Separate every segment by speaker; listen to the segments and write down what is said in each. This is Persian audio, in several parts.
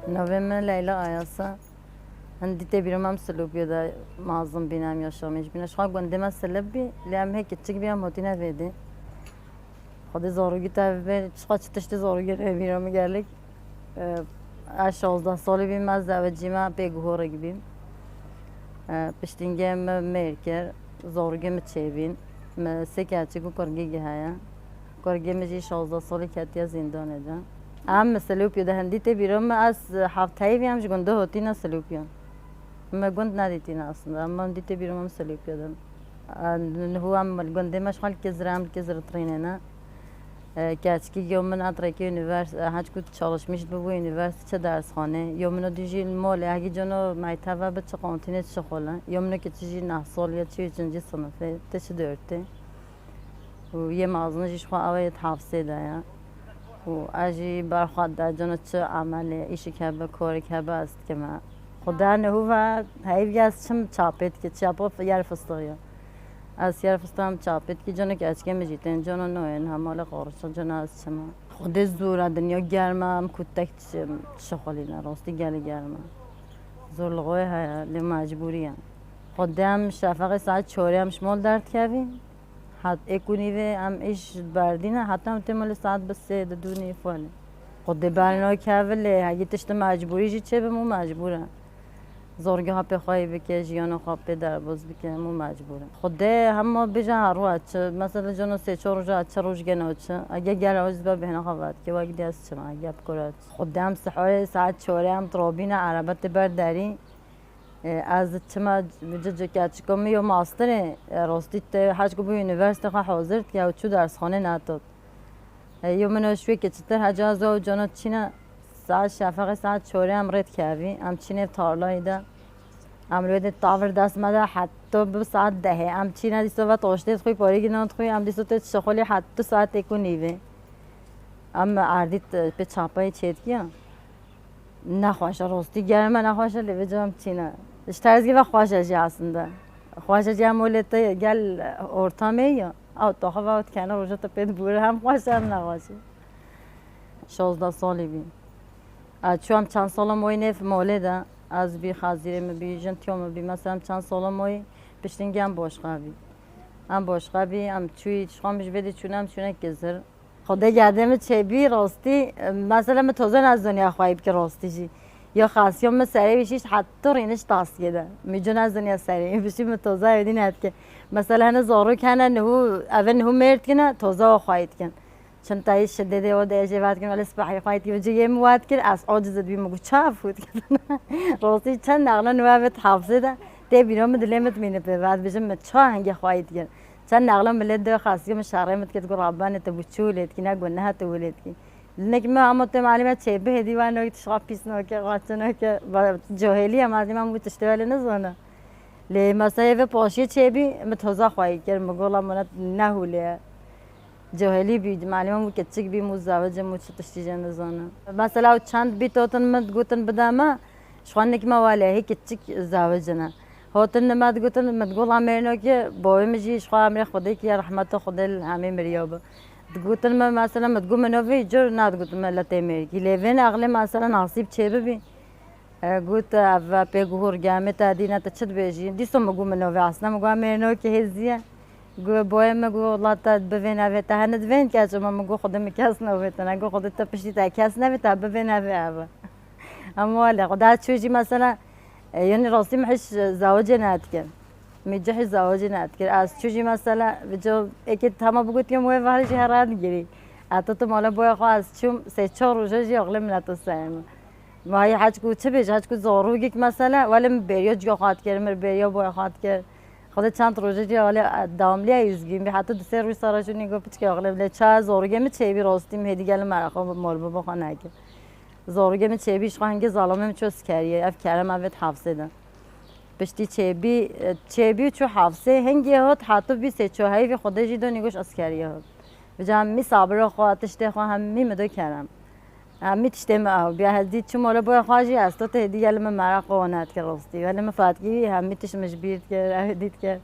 Speaker 1: نویم لیلا آیاسا هندی تبیرم هم سلوبیو دا معظم بینم یا شامیش بینم شخواه گنده من سلب بی لیم هی کچک بیام هاتی نویده خود زاروگی تاوی شخواه چتشت زاروگی رو بیرم گرلک از 16 سالی بیم از زوجی من بگوهره بیم پشتینگه مرکر زاروگی چه بین سکرچی کو کرگی گهایا کرگی میجی 16 سالی کتیا زندانه جا هم سلوپیو ده هندی تبیرم از هفته بیام جگنده هاتی نه سلوپیو ما گند ندیدین اصلا اما هندی تبیرم هم سلوپیو دم هو هم گنده مشغول کزرام کزرترینه نه کاتکی یومن اترکی یونیورس هاچ کود çalışmış bu üniversite dershane yomuna dijil mol اگه جنو مایتابا به چه قانتینه چه خلا یومنا که چیزی نه سال یا چه چنجی صنفه تش دورته و یه مازن جیش خو اوی تحفظه دایا و اجی برخواد در جنو چه عمله ایشی که به کاری که به است که ما خدا نه هو هایی از چم چاپت که چاپو یار فستایا از یار فستام چاپت که جنو که از که میجیتن جنو نه همال قارش جنو از چما خود زور دنیا گرمه هم کتک شخالی نه راستی گل گرمه زور لغوی های لی مجبوری هم خودم شفق ساعت 4 هم شمال درد کردیم حتی اکونی و هم ایش بردینه حتی هم تمال ساعت به 3 دونی فعله خود برنامه کردیم اگه تشت مجبوری جی چه به مو مجبوره زورگه ها بخوای بکش یا نخواب در باز بکن مو مجبوره خود هم بجا هر وقت مثلا جنو 3-4 روز 4 روز گناه چه اگه گراز با بهنا خواد که وقتی دست چه اگه بکرد خودم سحر ساعت 4 هم ترابین عربت برداری از چما بجا کاتش کمی یا ماستر راستی هاش کو به یونیورسیته حاضر که او چو درس خانه ناتد یومنا شوی که چطور حجاز و جنو چینا ساعت شفق ساعت 4 هم رد کردی هم چینه تارلای ده هم روی تاور دست مده حتی به ساعت 10 هم چینه دیسو و توشته خوی پاری گناه خوی هم دیسو ت شخالی حتی ساعت اکو نیوه هم اردیت به چاپای چیت کیا نخواهش راستی گرمه نخواهش لیوه جام چینه اشترزگی و خواهش جی aslında خواهش جی هم ولته گل ارتامه یا او تا خواهد کنه روزه تا پید بوره هم خواهش هم نخواهشه 16 سالی بیم چون هم چند سال مای نف مولده از بی خازیره می جنتیام بی مثلا چند سال مای پشتینگی هم باشقابی هم چوی شامش بدی چونم چونه گذر خدا گردم چه بی راستی مثلا من تازه از دنیا خواهیم که راستی جی یا خاصیام من سری بشیش حتی رینش تاسیه ده میجون از دنیا سری بشی من تازه ایدی نهد که مثلا هنه زارو کنه نهو اول نهو مرد کنه تازه خواهید کن چون تایش شدیده و دیجی وقت کنم ولی سپاهی خواهید که بجی یم وقت کن از عاجزت بیم مگو چه فوت کردن راستی چند نقلا نوابت حافظه ده تی بیرام دلیمت مینه به بعد بجم من چه هنگی خواهید کن چند نقلا ملت ده خاصیام شرمت که تقول ربان تبوچولت که نگو نه تولد کی نکمه اما تو معلومات چه به دیوانه که شقا پیس نوکه قاطنه که جاهلی هم از من بود اشتغال نزونه لی مثلا و پاشی چه بی متوزا خواهی کرد مگولا منت نهوله جاهلی بید معلومه بود که چیک بی مزاوج موچ تشتیجن نزونه مثلا چند بی توتن مد گوتن بدامه شوان نکمه واله هی که چیک زاوجنه هاتن مد گوتن مد گولا مرنو که باوی مجی شقا امر خدای که رحمت خدای همه مریابه تقولن ما مثلا ما تقول منو في جر نادقول ما لا تمر كي ليفين أغلى مثلا نصيب شيء قلت أفا بيجور جامت أدينا تشد بيجي دي سو ما قول منو في أصلا ما قول منو كهزية قول بوي ما قول الله تاد بفين أفا تهند فين كاش ما قول خدمة كاس نوفتنا قول خدمة تبشتي تاكاس نوفت أبا فين أفا أما ولا قدرت شو يجي مثلا يعني راسي محش زوجنا أتكلم میجه زواج نکرد از چوجی مثلا بجو اگه تمام بگوید که موی وارجی هرات گیری اتو تو مالا باید خواهد از چوم 3-4 روزه جی اغلب نتوسیم ما هی حج کو چه بیش حج کو زارو گیک مثلا ولی بریا جا خواهد کرد مر بریا باید خواهد کرد خود چند روزه جی ولی داملی ایزگیم حتی 2-3 روز سرشون نگاه پیچ که اغلب ل چه زارو گمی چه بی راستیم هدی گل مرخا مال بابا خانه که زارو گمی چه بیش خواهنگ ظالمم چوس کریه اف کلم اوت حفظه ده بشتی چه بی چو حفظه هنگی هات حتی بی 3-4 هایی خودش جدو نگوش اسکری هات بجام می صبر خواهد تشته خواه هم می مدو کردم هم می تشته ما بیا هدی چون مالا باید خواهی است تو تهدی گل من مرق قانت که راستی ولی من فاتگی هم می تش مجبور کرد هدیت کرد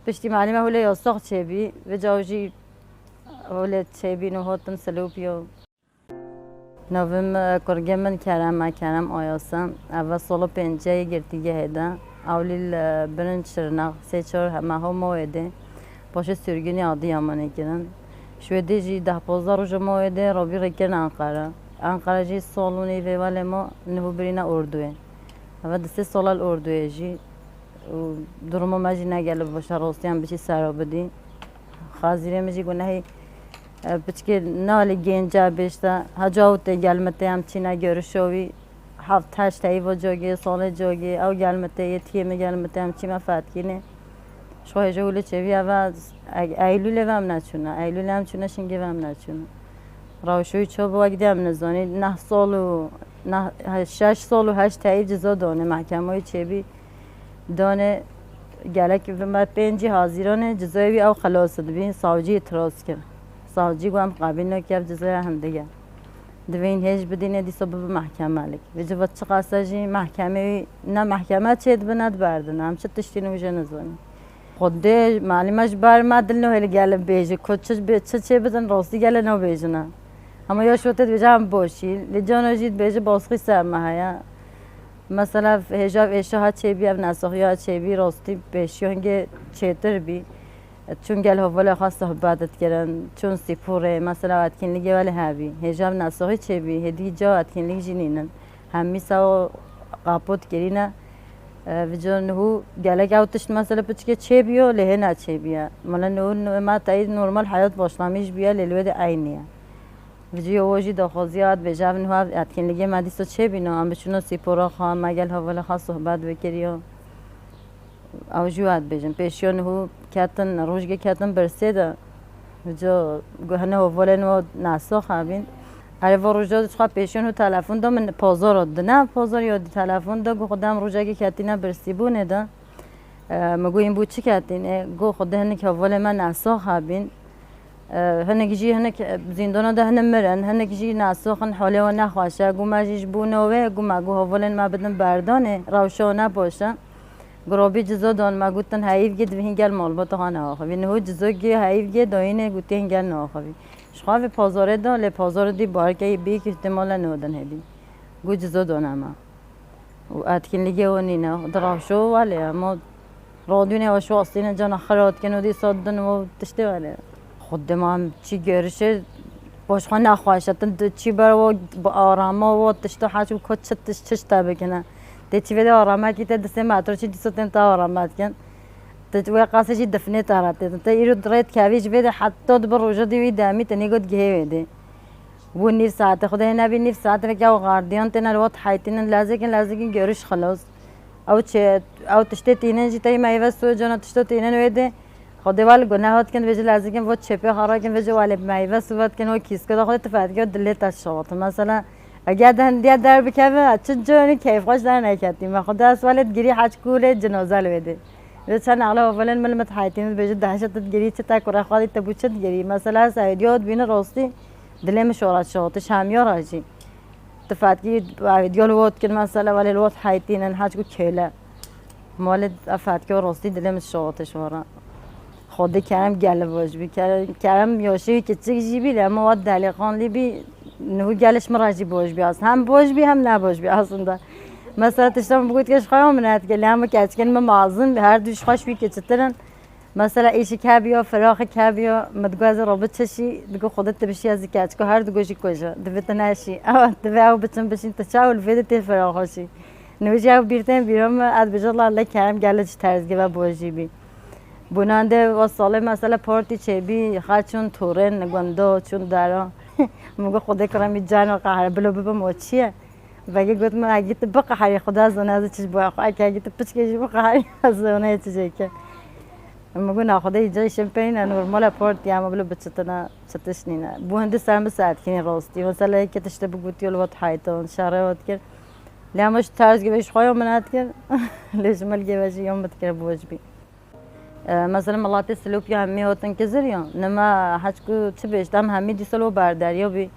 Speaker 1: بشتی معلومه هوله یا سخت چه بی و جاوجی هوله چه بی نه هاتن سلوپیو نویم کرگی من کرم آیاسم اول سال پنجه گرتیگه هدا اولیل برنج شرناق سه چهار همه ها موعده باشه سرگینی عادی امانه کردن شویدی جی 10-15 روز موعده رابی رکن انقره جی سالونی و ولی ما نهو برینا اردوه اول دسته سال اردوه جی درمو ماجی نگله باشه راستی هم بچی سرا بدی خازیره مجی گناهی بچه نالی گنجا بیشتر هجاوت گلمته هم چینا گرشوی هفت هشت ای و جاگی سال جاگی او گلمته یه تیم گلمته هم چی ما فتکینه شوی جولی چوی اول ایلول هم نچونه ایلول هم چونه شنگی هم نچونه راوشوی چوب وقتی هم نزانی 9 سال و 6 سال و 8 ای جزا دانه محکمه چی بی دانه گلک و ما پنجی حاضرانه جزایی او خلاص بین ساوجی اعتراض کرد ساوجی گوام قابل نکرد جزای هم دیگه دوین هیچ بدینه دی سبب محکمه لک و جواد چقدر جی محکمه نه محکمه چید بند بردن هم چه تشتی نمیشه نزانی خودی معلومش بر مدل نه هلی گله بیجه کچش به چه بدن راستی گله نه بیجه نه اما یا شوتت بیجه هم باشی لجان جید بیجه باسخی سرمه هیا مثلا هجاب اشها چه بی اب نسخی ها چه بی راستی پیشیانگه چهتر بی چون گل هوال خاص صحبت کردن چون سپوره مثلا اتکنلیگه ولی هبی هجاب نسخی چه بی هدی جا اتکنلیگ جنینن همی سو قاپوت کرینه و جون هو گلک اوتش مثلا بچه چه بیو له نه چه بیا مالا نو ما تایید نرمال حیات باشلامیش بیا للود عینیه ویژه اوجی داخوزیات به جوان هوا اتکنلیگه مدیسو چه بینو ام بچونو سپورا خان مگل هوال خاص صحبت بکریو اوجوات بجن پیشیون هو کتن روزگه کتن برسیده ویژه گهنه هوال نو ناسو خابین هر وروجات چخوا پیشیون هو تلفن دا من پازار داد نه پازار یاد تلفن دا گو خودم روزگه کتینا برسی بونه دا مگو این بود چی کتینه گو خود هنی که هوال من ناسو خابین هنگ جی هنگ زندان ده هنگ مرن هنگ جی ناسخن حاله و نخواشه گو ماجیش بونوه گو مگو هولن ما بدن بردانه روشو نباشه گرابی جزا دان ما گوتن حیف گید وین گل مال با تهان آخوی نه جزا گی حیف گید داینه گوتین گل ناخوی شخواه پازاره دان ل پازار دی بارکه بی که احتمال نودن هدی گو جزا دانه ما و اتکنلیگه و نینه دراوشو ولی اما رادیونه و شو اصلا جان خرات کنو دی صدن و تشتی ولی خود ما هم چی گرشه باش خان نخواهشتن چی برای آرامه و تشت حاج و کچه تشت بکنه چی بده آرامه کی ته دسته ماتر چی دستن تا آرامه کن ته قاسه چی دفنه تارته ته ایرو درت کاویج بده حتی دبر روزه دی دامی تنی گد گه بده و نیر ساعت خدا نبی نیر ساعت که او غاردیان تن الوقت حیتین لازم گرش خلاص او چه او تشت تینن جی تای مایه سو جنا تشت تینن وده خدا وال گناهات کن وجه لازم کن و چپه خارا کن وجه وال مایه صحبت کن و کیس کدا خدا تفاعل کن دلت شاط مثلا اگر دندیا در بکوه چه جانی کیف خوش در نکردیم و خدا از والد گیری حج کوله جنازه لوده لطفاً علاوه اولا ملمت حیاتین بجد دهشت گیری چه تکره خواهی تبوچت گیری مثلا سعیدیات بین راستی دلم شورت شاطش همیار راجی تفاعلی دیال وقت کن مثلا ولی الوقت حیاتین حج کو کله مالد افاد که راستی دلم شاطش وارا خود کرم گله باش بی کرم یاشی که چه جیبی اما وقت دلیقان لی بی نه گلش مراجی باش بی است هم باش بی هم نباش بی اصلا مثلا تشتم بگوید که خواهم منات گلی اما که از کنم معظم هر دوش خوش بی که چطورن مثلا ایشی کبیا فراخ کبیا مدگاز رابط چشی دیگه خودت بشی از کچ که هر دو گوشی کجا دویت نشی او بچم بشین تچاول ویدت فراخشی نویجی او بیرتن بیرم از بجال الله کرم گلش ترزگی و باشی بی بنانده و ساله مثلا پارتی چه بی خاطرون تورن نگوندو چون دارا مگه خدا کرمی جان و قهر بلو ببم چیه وگه گفت من اگه تو بقهری خدا زنه از چیز باید اگه تو پچکشی بقهری از زنه چیزی که مگه نه خدا ایجای شمپین نرمال پارتی اما بلو بچتنا چتش نینه بونده سرم ساعت کنی راستی مثلا که تشته بگویی ولوت حیاتون شهر وقت کرد لیامش ترز گویش خواهی منات کرد لیش مال گویش یوم بت کرد بوج بی مثلا ملات سلوکی همی هاتن که زریان نما حج کو چه بیشتم همی دی سلو برداریا بی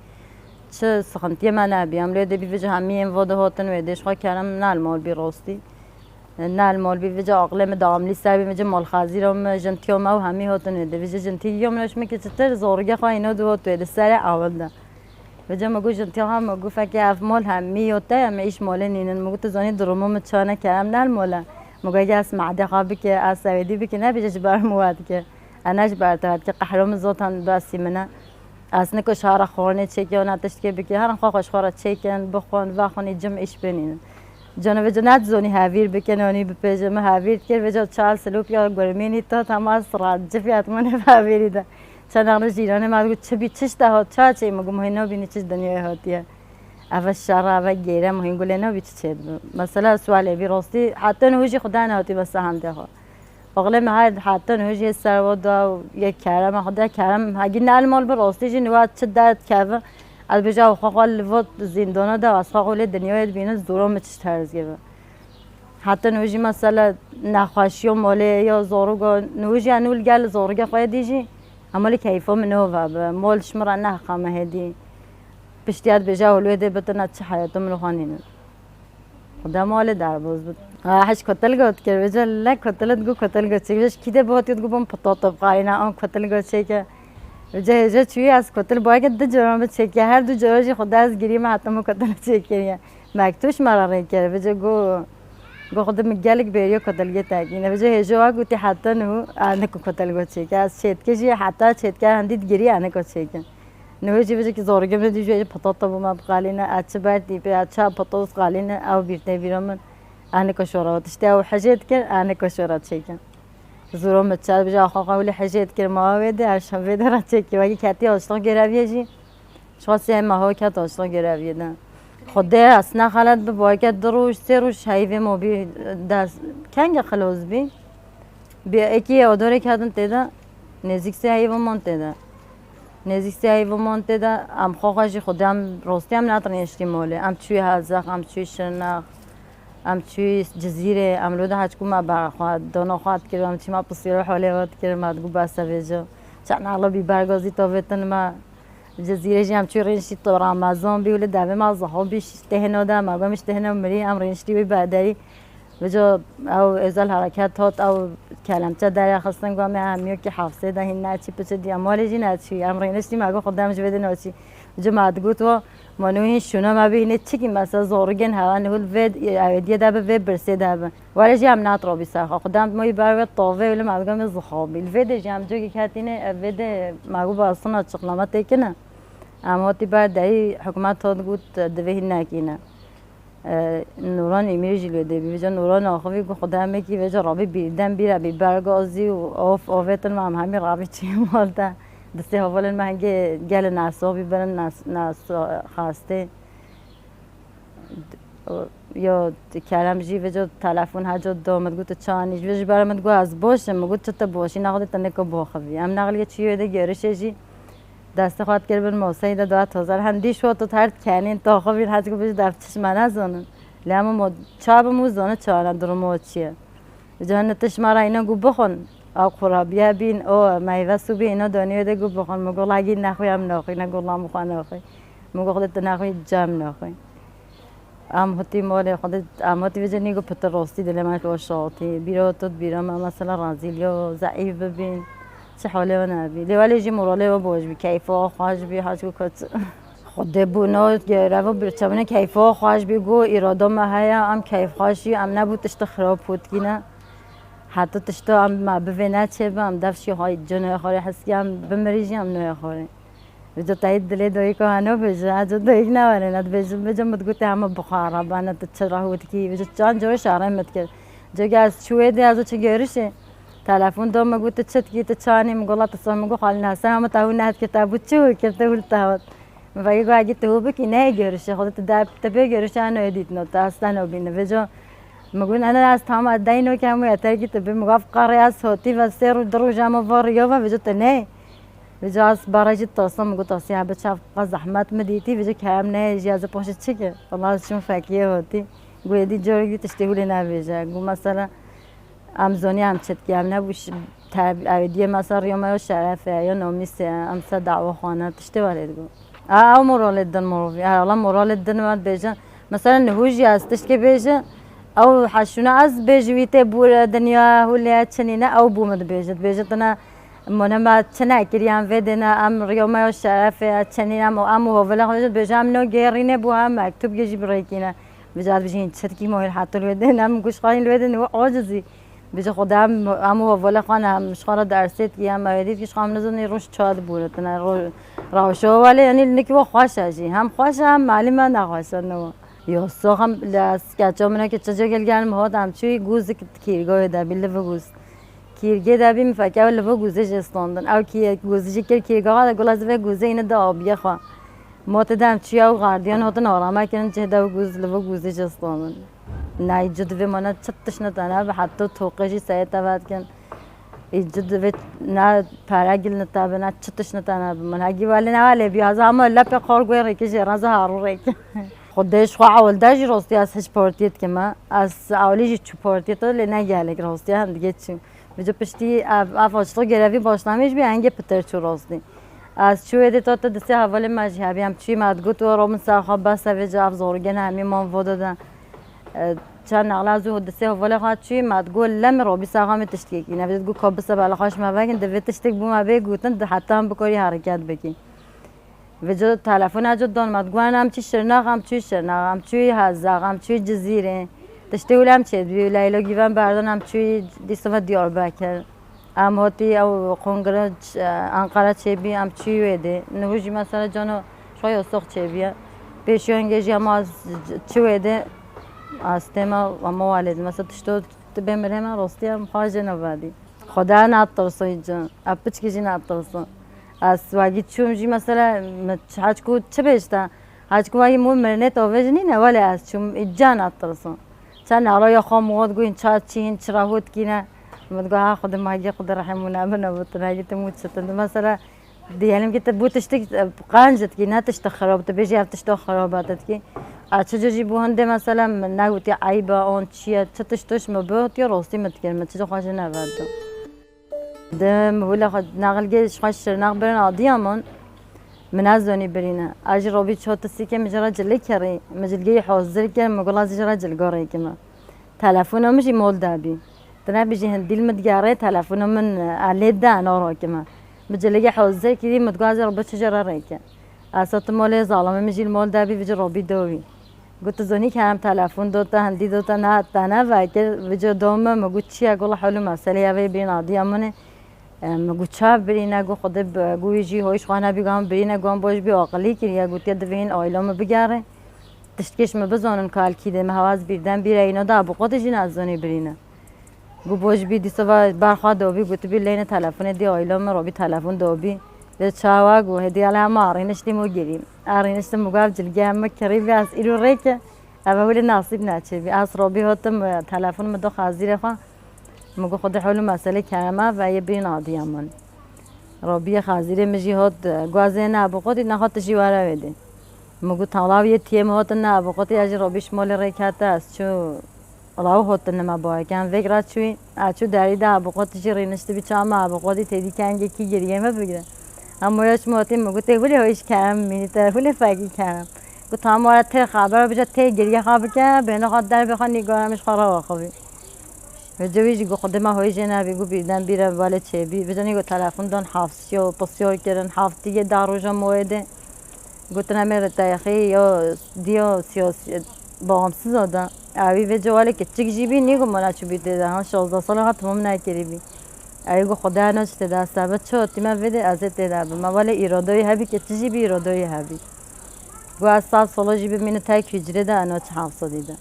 Speaker 1: چه سخنتی من نبیم لیده بی وجه همی این واده هاتن و دیش خواه کردم نال مال بی راستی نال مال بی وجه عقلم داملی سر بی وجه مال خازی رام جنتیام او همی هاتن و دی وجه جنتی یوم نش میکه چطور زورگه خواه اینا دو هاتو دی سر اول ده وجا مگو جنتیها مگو فکر اف مال هم میوته میش مال نینن مگو تو زنی درمو مچانه کم نل ماله مگو اگه از معده خوابی که از سویدی بی که نبیجش بر مواد که اناش برتاد که قهرم زوتان باسی منه از نکو شهر خورنه چکی و نتشت که بکی هر خواهش خورا چکن بخون و خونی جمعش بنین جانو وجا زونی هاویر بکنونی بپیجمه هاویر کرد وجا 4 سلوپ یا گرمینی تا تماس راد جفیات منه هاویری ده چند نقل جیرانه ما گفت چه بیچش ده چه مگو مهینا بینی چیز دنیای هاتیه اول شهر اول گیره مهم گله نه بیچ چه مثلا سوالی بی راستی حتی نهوجی خدا نهاتی بس هم ده ها اغلب ما حتی نهوجی سرود و یک کرم خدا کرم هگی نال مال بر راستی جی نواد چه داد کاو از بجا خاقال لوت زندانه ده از خاقال دنیای بینه زورم چه ترز گیره حتی نهوجی مثلا نخواشی و ماله یا زورگا نهوجی انول گل زورگا خواهد دیجی عملی کیفم نووا به مالش مرا نه خامه هدی پشتیات بجا ولوده بتونه چه حیاتم رو خانینه خدا مال در باز بود هش کتل گفت که بجا لا کتلت گو کتل گفت چه بجاش کیده باهاتیت گو بام پتاطب قاینا آن کتل گفت چه که بجا هجا چوی از کتل باید دو جرام چه که هر دو جراجی خدا از گریم حتما کتل چه کریه مکتوش مرا ری کرد بجا گو خدا میگلک بیاریو کتل گه تاگینه بجا هجا گویی حتی نه آن کو کتل گفت چه که از شد کشی حتی شد که هندید گری آن کو چه که نهوجی بجا که زارگی من دیجوری پتاطب ما بقالینه اچه بردی به اچه پتاطس قالینه او بیرته بیرامن آن کو شورات اشته او حاجت کرد آن کو شورات چه که زورم بچه بجا آخا قولی حاجت کرد ما ویده ارشم ویده را چه که ولی کتی آشتاق گرویه جی شخصی هم ها کت آشتاق گرویه ده خدا اصلا خالد به باید دروش سروش هایو موبی دست کنگ خلاص بی اکی آداره کردن تدا نزدیک سی هایو مانده نزدیک سی هایو مانده ام خواهشی خودم راستی هم نترنیشتی ماله ام چوی هزاق ام چوی شرناخ ام چوی جزیره ام لوده هاچ کو ما برخواد دانا خواهد کردم چی ما پسیار حاله واد کردم ادگو بسته ویجا چند علا بی برگازی تا ویتن ما جزیره جی ام چوی رینشتی تا رمضان بیوله دوه ما زهابیش تهناده مگمش تهنام مری ام رینشتی بی بعدی وجا او ازال حرکت هات او کلمچه در خواستن گام همیو که حفظه ده این نچی پچه دی مال جی نچی ام رینشتی مگو خودم جوید نچی وجا مدگو تو منوی شونا ما بینه چی که مثلا زورگن هوا نهول ود ایدی ده به برسه ده ولی جی ام ناترا بیسا خودم مای بر طاوه ولی مگم زخابی الود جی ام جو که کاتینه ود مگو باستنا چقلامت کنه اما تی بعد دای حکومت هات گوت دوی نکینه نوران ایمیری جلوی دی بیجا نوران آخوی گو خدا میکی بیجا رابی بیردن بیره بی برگازی و آفتن ما هم همی رابی چی مالتا دسته حوالن ما هنگه گل ناسا بیبرن ناسا خواسته یا کلم جی بیجا تلفن هجا دامد گو تو چانیش بیجا برامد گو از باشم گو چطا باشی نخواهد تنکا باخوی هم نقل یه چیه ده گرشه جی دست خواهد کرد بر موسعی ده 2000 هندی شد تو ترد کنین تا خوابین حتی که بیش دفتش من نزنن لیام ما چاب موزانه چاره درمو چیه جهان تشماره اینا گو بخون او خرابیه بین او میوه سوبی اینا دانیو ده گو بخون مگو لگی نخویم نخوی نگو لام بخون نخوی مگو خودت نخوی جام نخوی ام هتی مال خودت اماتی وجه نیگو پتر راستی دل من روشاتی بیرا تو بیرام مثلا رازیلیا ضعیف ببین چه حاله و نبی لیوالی جی موراله و باج بی کیفا خواهش بی حاج کو کت خود بونا گره و برچمنه کیفا خواهش بی گو اراده مهیا ام کیف خواهشی ام نبود تشت خراب بود کینه حتی تشت ام ما ببینه چه بام دفشی های جنه خاله حسی ام بمریجی ام نه خاله وجا تایید دلی دایی که هنو بجه اجا دایی نواره ند بجه مدگوته همه بخاره بانه چرا هود کی وجا چند جوی شهره مد کرد جگه از چوه دی ازو چه گریشه تلفن دام مگوت چت کی تچانی مگولا تصام مگو خال ناسا هم تاو نهت کتابو چو کرده ول تاوت مفاگی گو اگه تو بکی نه گرشه خودت دب تبه گرشه انو ادیت نو تا استانو بینه وجا مگون انا از تمام ادینو که همو اتر کی تبه مگاف قاره از هاتی و سر درو جام واریا و وجا تنه وجا از باراجی تاسم مگو تاسی ها بچه زحمت مدیتی وجا کم نه اجازه پوشت چی که والله شون فکیه هاتی گو ادی جوری تشتهولی نویجه گو مثلا امزونی هم چت که هم نبوش عیدی مثلا ریوم شرفه یا نامیسه امسا دعوا خانه تشته ولید گو او مورال دن مروی حالا مورال دن ماد بیجن مثلا نهوجی هستش که بیجه او حشونه از بیجویت بور دنیا هولیت چنینه او بومد بیجت بیجت انا من ما چنه کریان ودنا ام ریوم شرف چنینم ام و ولی خودت بجام نو گرینه بو هم مکتوب گیجی برایکینه بجاد بجین چتکی ماهر حتی الودن گوش خاین الودن و عاجزی بجا خودم ام و ولی خانه مش خاله درست کی ام مدید کش خام نزنی روش چاد بورت نه روشو ولی یعنی نکی و خوش اشی هم خوش هم معلومه نخواست نو یا سوخم لاس کچامونه که چجا گل مهادم چوی گوز کیرگاه دبیل و گوز کیرگه دبی مفکر لوا گوزش استاندن او کی گوزشی کیرگاه دا گلاز و گوزه اینه دا آبیه خوا ما تدم چی او غاردیان هاتن آرامه کنن چه دا گوز لوا گوزش استاندن نه جد و منا چتش نتانه و حتی توقشی سعی تبعد کن جد و نه پرگل نتابه نه چتش نتانه من هگی ولی نه ولی بیاز اما لپ خارگوی ریکش رازه هارو ریک خودش خو اول داش راستی از هیچ پارتیت که ما از اولیش چو پارتیت لی نگاله راستی هم دیگه چی بجا پشتی افاچتو گروی باشنامیش بی انگه پتر چو راستی از چو ایده تا دسته حوالی مجهبی هم چی مدگوت و رامن سرخواب بس ویجا افزارگن همی من وادادن چند نقل از او دسته حوالی خواهد چی مدگو لم رابی سرخوام تشتیکی نبید گو کابس بالا خواهش مباگن دوید تشتیک بو مباگوتن حتی هم بکاری حرکت بکی وجود تلفن اجود دان مدگوان هم چی شرناق هم چی هزاق هم چی جزیره تشتهول هم چه بی لیلا گیوان بردان هم چی دیستا دیاربکر هم هاتی او کنگره انقره چه بی هم چی ویده نهوجی مثلا جانو شوی اساق چه بیه پیشیانگیجی هم از چی ویده از تیما و موالد مثلا تشتو بمیره من راستی هم خواهج نبادی خدا نترسو اینجا اپچ کجی نترسو از وقتی چومجی مثلا هاچکو چه بیشتر هاچکو وقتی مو مرنه توجه نه ولی از چوم ایجان نترسو چند نرای خام مواد گوین چه چین چرا هود کینه مدگاه ها خود ماجی خود رحمونه بنابود ناجی تموت ستند مثلا دیالیم که تبو تشتک قانجت کی نه تشت خراب تبیجی هفت تشت خراباتت کی چجوری بوهنده مثلا نگوتی عیبا آن چیه چه تشتش مبهوت یا راستی متکلم چه خواهش نبردم دم ولا خد نقل جيش خش نقل برين عاديامون من أزوني برينا أجي ربي شوت السكة مجرى جلي كري مجلجي حوزر كر مقولات جرى جل قاري كما تلفونه مشي مول دابي تنا بيجي هنديل متجاري تلفونه من عليه ده نورا كما مجلجي حوزر كذي متجازر ربي شجرة ريكا أسات مالي ظالم مجي المول دابي بيجي ربي دوي قلت زوني كلام تلفون دوتا هندي دوتا نه تنا وكر بيجي دوما مقول شيء أقول حلو مسألة يبي برين عاديامونه مگو چه برینه گو خود گویی هایش خانه بیگم برینه گم باش بی عقلی کریه گویی دوین آیلام بگیره تشکیش مبزانن کال کیده مهواز بیردن بیره اینا دا بقات جین از زنی برینه گو باش بی دیسا برخواد دوبی گویی بی لین تلفن دی آیلام رو بی تلفن دوبی به چاوا گو هدی علی ما آرینش دی مگیریم آرینش دی مقابل جلگه هم کریبی از ایرو ریکه اولی نصیب نچه بی از رابی هاتم تلفن مدو خازیره خوا مگو خود حلو مسئله کلمه و یه برین عادیامون رابی خازیره مجی هات گوازه نه بقاتی نخواد تجیواره ویده مگو طلاوی یه تیم هات نه بقاتی اجی رابیش مال ریکته است چو الله هات نما باید کن فکر چوی اچو داری ده بقاتی چی رینشته بیچام بقاتی تدی کنگی کی گریه ما بگیره اما یاش موتی مگو تقولی هایش کلم مینی تقولی فقی کلم گو تمام ته خبر بجا ته گریه خبر که بینه خود در بخوان نگارمش خراب خوبی وجویش گو خود ما هایی جنابی گو بیدن بیره ولی چه بی بجانی گو تلفن دان حافظی و پسیار کردن هفته در روزا موعده گفتن میره تاریخی یا دیا سیاسی با هم سزاده اوی وجوالی که چیک جیبی نیگو منا چو بیده ده ها 16 سال ها تمام نکری بی اوی گو خدا نشته ده سبت چه تیما ویده ازت ده ما ولی ایرادایی هبی که چی جیبی ایرادایی هبی گو از 100 سال جیبی مینه تاک هجره ده انا چه حافظه دیده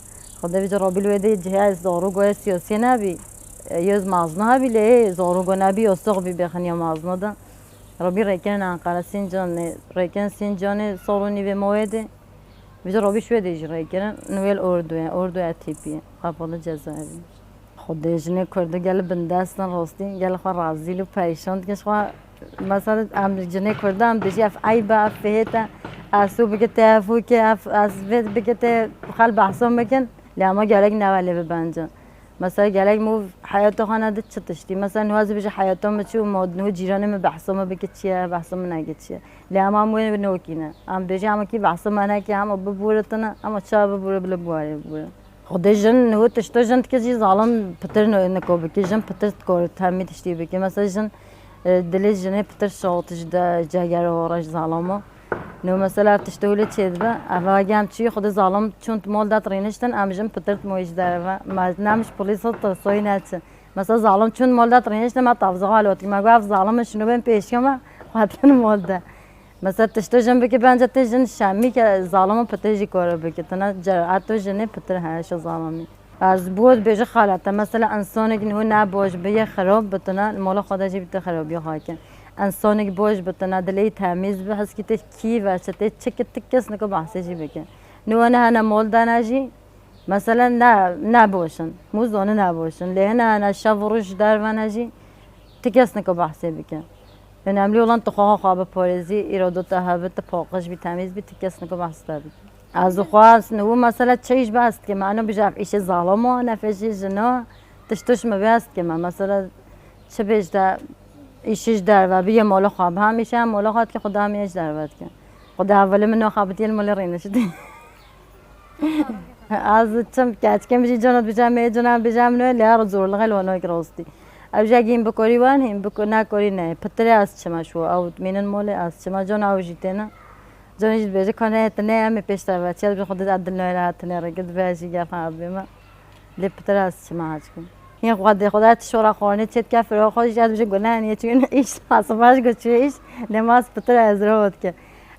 Speaker 1: خدا بیچاره رابیل ویده جهاز زاروگوی سیاسی نبی یز مازنه هبی لی زاروگو نبی استق بی بخنی مازنه ده رابی ریکن انقره سینجان ریکن سینجان سالونی به موعده بیچاره رابی شوی دیج ریکن نویل اردوی تیپی قبول جزایی خدا جنه کرده گل بندستن راستی گل خوا رازیل و پریشان کش خوا مثلا ام جنه کرده ام دیجی اف عیب اف فهته اسو بگه تفو که اف از وید بگه ت خال بحثم بکن لما جالك نوالي ببانجا مثلا جالك مو حياته خانه ده تشتشتي مثلا نوازي بيجي حياته ما تشوف مود نو جيرانه ما بحثه ما بكتشيا بحثه ما ناقتشيا لما مو بنوكينا ام بيجي ام كي بحثه ما انا كي ام ببورتنا ام تشاب ببور بلبواري ببور خود جن هو تشتو جن كجي ظالم بتر نكو بكي جن بتر تكور تامي تشتي بكي مثلا جن دلی جنه پتر شاطش ده جگر و رج ظالمه نو مثلا تشتوله چید به اول گم چی خود ظالم چون مال دات رینشتن امجم پترت مویش داره و ما نمش پلیس تا سوی نت مثلا ظالم چون مال دات رینشتن ما تفضل حالات ما گفت ظالم شنو بین پیش کم خاطر مال ده مثلا تشتو جنب بکی بنجا تجن شمی که ظالم پترجی کاره بکی تنا جرأت و جنه پتر هاش ظالمی از بود بیش خالته مثلا انسانی که نه نباش بیه خراب بتونه مال خدا جیب خرابی خاکن انسانی که باش بتونه دلی تمیز به هست که کی و چه چک تکس نکو بحثی جی بکن نو نه انا مال دانجی مثلا نباشن موزونه نباشن لهنا انا شفروش در و نجی تکس نکو بحثی بکن önemli olan tıkağa kabı parezi iradet havet paqaj bir temiz bir tikes niko bahseder. Az xwas nu mesela çeyiş bast ki manu bijaf iş zalama nefesi jina tiştuş mu bast ki mesela çebejda işiş der ve bir mala khab hamiشه ملاقات که خدا همیش دعوت کن خدا اول منو خابتی المال رینش دی از چم کاچ کم بجی جنات بجام جنام بجام نه لار زور لغل ونو کراستی ابجاگیم بکاری وان هم بکنا کاری نه پتری از چما شو او مینن مال از چما جان او جیته نه جانش بیچه کنه تنه هم پیشتر و چیز به خودت عدل نه راحت نه رگد بیشی گفتم بیما لی پتری از چما هاش کن این خدا شورا خانه چت که فرا خودش جد بشه گناه نیه چون ایش حسابش گچیش نماز پتر از رود که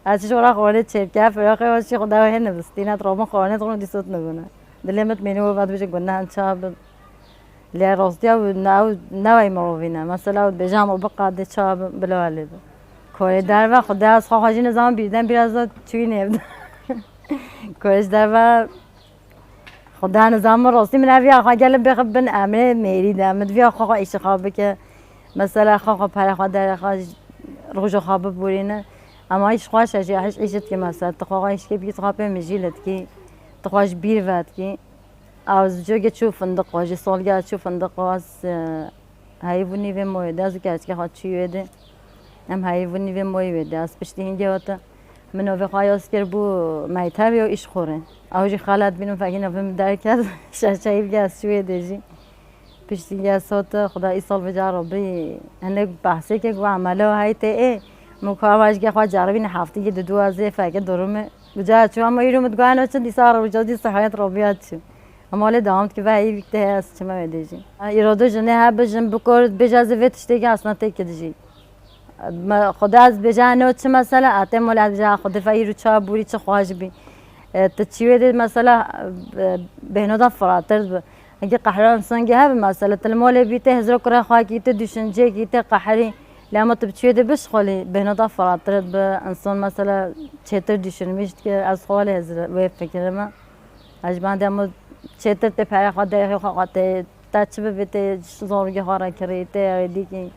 Speaker 1: از شورا خانه چت که فرا خودش خدا هنه بستینه ترام خانه تون دیسوت نگونه دلمت منو بعد بشه گناه چاب لی راستی او نوای مروینه مثلا بجام و بقعد چاب بلوالد کاری در و خدا از خواهی نظام بیدن بیراز چوی نبود کارش در و خدا نظام راستی من اوی آخا گلم بخب بن امره میری دامد وی آخا ایش خوابه که مثلا آخا پر خدا در آخا روز خوابه بورینه اما ایش خواهش اجی ایش ایشت که مثلا تخواهی ایش که بیت خوابه مجیلت که تخواهش بیر ود که از جوگه چو فندق واجی سالگه چو فندق واس حیوانی و مویده از که از که خواهد چیویده هم حیوانی و مویده از پشتی اینجا وقتا من اوه خواهیاست کرد بو میتر یا ایش خوره اوجی خالد بینم فکر نفهم درکت شایب گه از شویده جی پشتی گه صوت خدا ای سال بجا ربی هنده بحثی که گو عمله و هایته ای مکاواش که خواه جاربین هفته که دو ازه فکر درومه بجا چو اما ایرومت گوه نوچه دیسار بجا دیسا حیات ربیات چو اما حالا دامت که وای وقتی هست چما میدیجی ایرادو جنه ها بجن بکرد بجازه ویتشتی که اصلا تکیدی خدا از بجانه چه مثلا آتم ولاد بجا خدا فایرو چه بوری چه خواهش بی تچیوه دید مثلا بهنودا فراتر اگه قهران سنگه ها مثلا تلمول بیته هزار کره خواه کیته دوشنجه کیته قهری لما تبچیوه دید بش خالی بهنودا فراتر به انسان مثلا چهتر دوشنمیشت که از خاله هزار و فکر ما اجبان دامو چهتر ته پر خود ده خواهد تا چه بیته زورگی خورا کریته دیگه